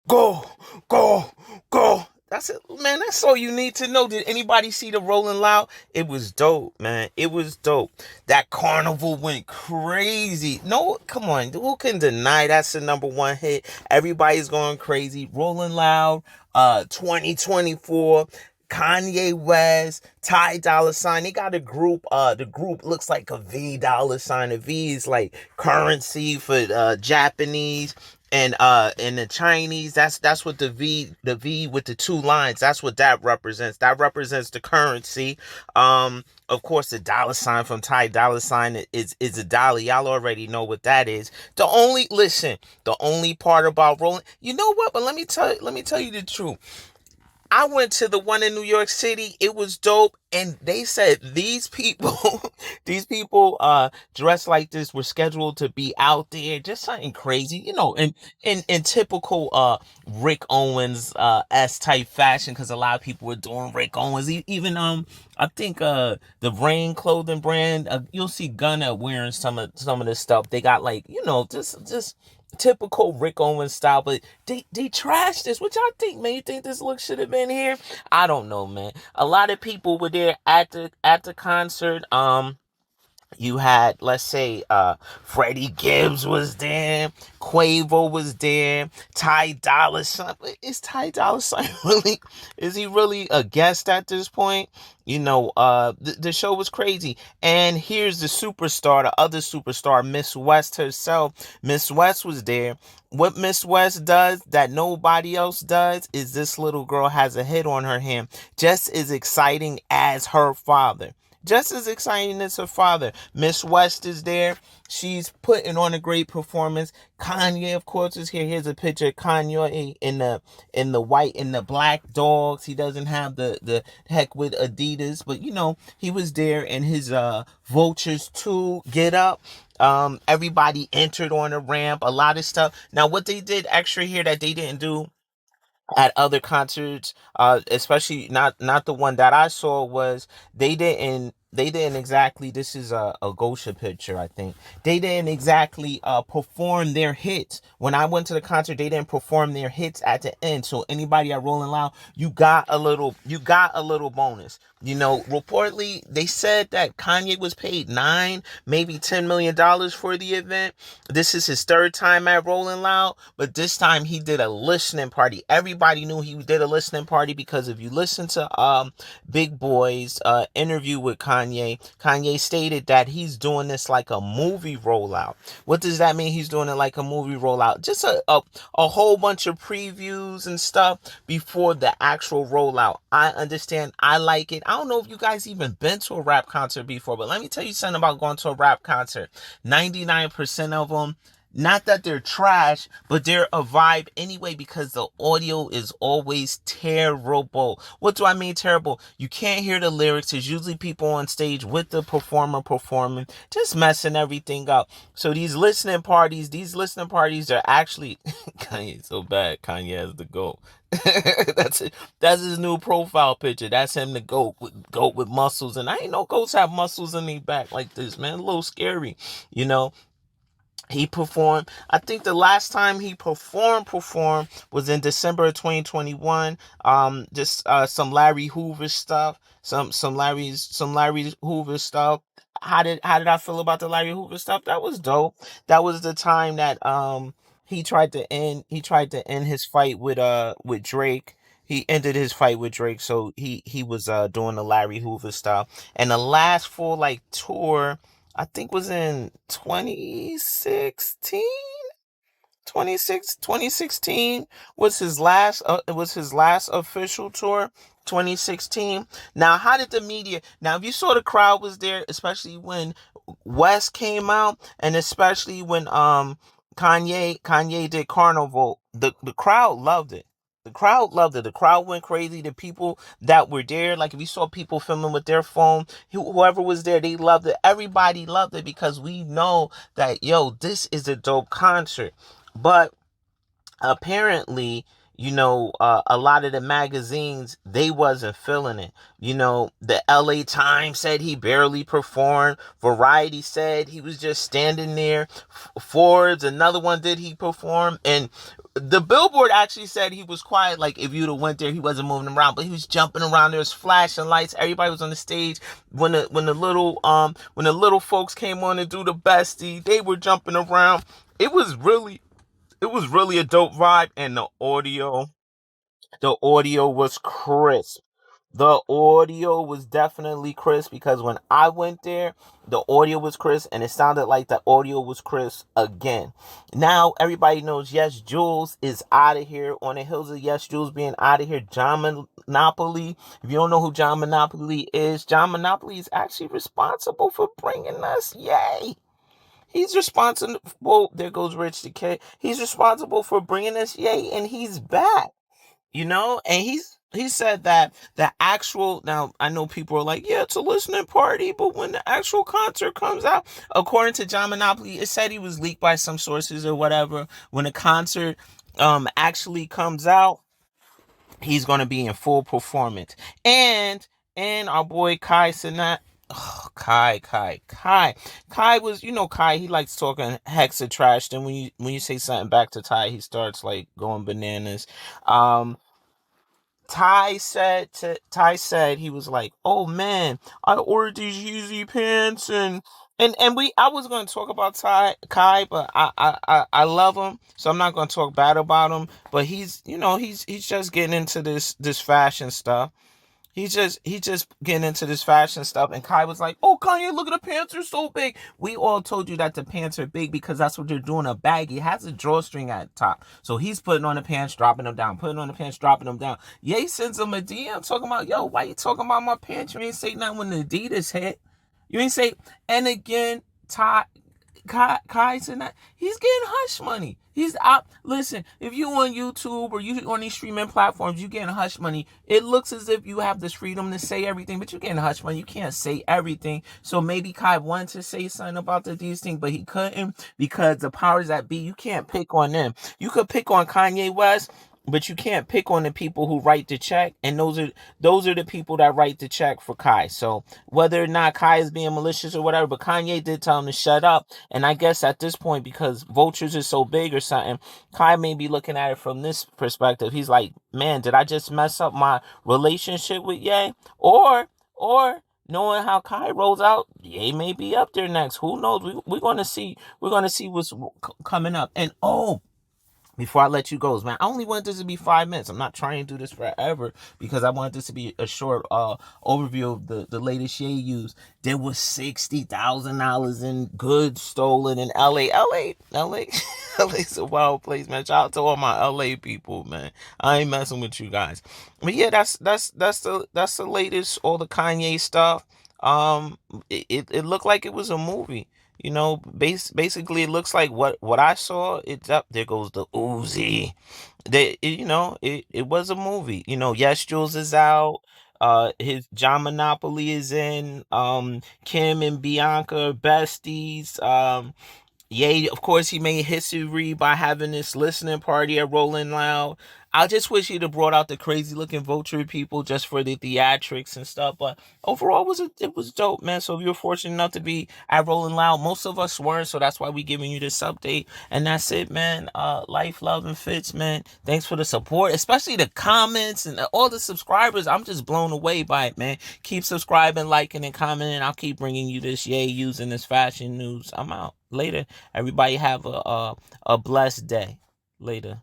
Go, go, go. That's it, man. That's all you need to know. Did anybody see the Rolling Loud? It was dope, man. It was dope. That carnival went crazy. No, come on. Who can deny that's the number one hit? Everybody's going crazy. Rolling Loud, 2024. Kanye West, Ty Dolla Sign. They got a group. The group looks like a V dollar sign. A V is like currency for Japanese and the Chinese. That's what the V with the two lines. That's what that represents. That represents the currency. Of course, the dollar sign from Ty Dolla Sign is a dollar. Y'all already know what that is. The only part about rolling. You know what? But let me tell you the truth. I went to the one in New York City. It was dope. And they said these people, these people dressed like this were scheduled to be out there, just something crazy, in typical Rick Owens S type fashion, because a lot of people were doing Rick Owens. Even I think the Rain clothing brand, you'll see Gunna wearing some of this stuff. They got like, just typical Rick Owens style, but they trashed this. What y'all think, man? You think this look should have been here? I don't know, man. A lot of people were there at the concert. You had, let's say, Freddie Gibbs was there, Quavo was there, Ty Dolla Sign. Is Ty Dolla Sign really? Is he really a guest at this point? The show was crazy. And here's the superstar, the other superstar, Miss West herself. Miss West was there. What Miss West does that nobody else does is this little girl has a hit on her hand, just as exciting as her father. Just as exciting as her father. Miss West is there. She's putting on a great performance. Kanye, of course, is here. Here's a picture of Kanye in the white and the black dogs. He doesn't have the heck with Adidas, but he was there in his Vultures 2 get up. Everybody entered on the ramp. A lot of stuff. Now, what they did extra here that they didn't do at other concerts, especially not the one that I saw, was they didn't exactly, this is a Gosha picture, I think. They didn't exactly perform their hits. When I went to the concert, they didn't perform their hits at the end. So anybody at Rolling Loud, you got a little bonus. Reportedly they said that Kanye was paid maybe $10 million for the event. This is his third time at Rolling Loud, but this time he did a listening party. Everybody knew he did a listening party because if you listen to Big Boy's interview with Kanye, Kanye stated that he's doing this like a movie rollout. What does that mean? He's doing it like a movie rollout. Just a whole bunch of previews and stuff before the actual rollout. I understand. I like it. I don't know if you guys even been to a rap concert before, but let me tell you something about going to a rap concert. 99% of them, not that they're trash, but they're a vibe anyway because the audio is always terrible. What do I mean terrible? You can't hear the lyrics. There's usually people on stage with the performer performing, just messing everything up. So these listening parties are actually Kanye's so bad. Kanye has the goat. that's it. That's his new profile picture. That's him, the goat with muscles. And I ain't know goats have muscles in their back like this, man. A little scary, you know. He performed. I think the last time he performed was in December of 2021. Just some Larry Hoover stuff. Some Larry Hoover stuff. How did I feel about the Larry Hoover stuff? That was dope. That was the time that he tried to end his fight with Drake. He ended his fight with Drake, so he was doing the Larry Hoover stuff. And the last full like tour, I think, was in 2016. 2016 was his last official tour. 2016. Now, how did the media? Now, if you saw the crowd was there, especially when West came out, and especially when Kanye did Carnival, the crowd loved it. The crowd loved it. The crowd went crazy. The people that were there, like if you saw people filming with their phone, whoever was there, they loved it. Everybody loved it because we know that, yo, this is a dope concert. But apparently, a lot of the magazines, they wasn't feeling it. The LA Times said he barely performed. Variety said he was just standing there. Forbes, another one, did he perform? And the Billboard actually said he was quiet. Like, if you'd have went there, he wasn't moving around, but he was jumping around. There was flashing lights. Everybody was on the stage. When the little folks came on to do the bestie, they were jumping around. It was really a dope vibe, and the audio was crisp. The audio was definitely crisp, because when I went there, the audio was crisp, and it sounded like the audio was crisp again. Now everybody knows Yes Jules is out of here. On the heels of Yes Jules being out of here, John Monopoly. If you don't know who John Monopoly is, John Monopoly is actually responsible for bringing us Yay. He's responsible. There goes Rich the Kid. He's responsible for bringing us Yay, and he's back. And he said that the actual, now I know people are like, yeah, it's a listening party, but when the actual concert comes out, according to John Monopoly, it said he was leaked by some sources or whatever. When the concert actually comes out, he's going to be in full performance. And our boy Kai Cenat. Oh, Kai was, Kai, he likes talking hexa trash. Then when you say something back to Ty, he starts like going bananas. um Ty said he was like, "Oh man, I ordered these Yeezy pants, and I was going to talk about Ty Kai, but I love him, so I'm not going to talk bad about him. But he's just getting into this fashion stuff. He's just getting into this fashion stuff." And Kai was like, "Oh, Kanye, look at the pants, are so big." We all told you that the pants are big because that's what they're doing. A baggy, it has a drawstring at the top, so he's putting on the pants, dropping them down, putting on the pants, dropping them down. Ye sends him a DM talking about, "Yo, why you talking about my pants? You ain't say nothing when the Adidas hit. You ain't say." And again, Ty Kai tonight, he's getting hush money. He's out. Listen, if you on YouTube or you on these streaming platforms, you getting hush money. It looks as if you have this freedom to say everything, but you getting hush money. You can't say everything. So maybe Kai wanted to say something about these things, but he couldn't, because the powers that be, you can't pick on them. You could pick on Kanye West, but you can't pick on the people who write the check, and those are the people that write the check for Kai. So whether or not Kai is being malicious or whatever, but Kanye did tell him to shut up. And I guess at this point, because Vultures is so big or something, Kai may be looking at it from this perspective. He's like, "Man, did I just mess up my relationship with Ye?" Or knowing how Kai rolls out, Ye may be up there next. Who knows? We're gonna see. We're gonna see what's coming up. And before I let you go, man, I only want this to be 5 minutes. I'm not trying to do this forever, because I want this to be a short overview of the latest Ye use. There was $60,000 in goods stolen in LA. LA's a wild place, man. Shout out to all my LA people, man. I ain't messing with you guys. But yeah, that's the latest, all the Kanye stuff. It looked like it was a movie. Basically, it looks like what I saw. It's up there goes the Uzi. It was a movie. Yes, Jules is out. His John Monopoly is in. Kim and Bianca are besties. Yay, of course, he made history by having this listening party at Rolling Loud. I just wish he'd have brought out the crazy looking vulture people just for the theatrics and stuff. But overall, it was dope, man. So if you're fortunate enough to be at Rolling Loud, most of us weren't, so that's why we giving you this update. And that's it, man. Life, love, and fits, man. Thanks for the support, especially the comments and all the subscribers. I'm just blown away by it, man. Keep subscribing, liking, and commenting. I'll keep bringing you this using this fashion news. I'm out. Later. Everybody have a blessed day. Later.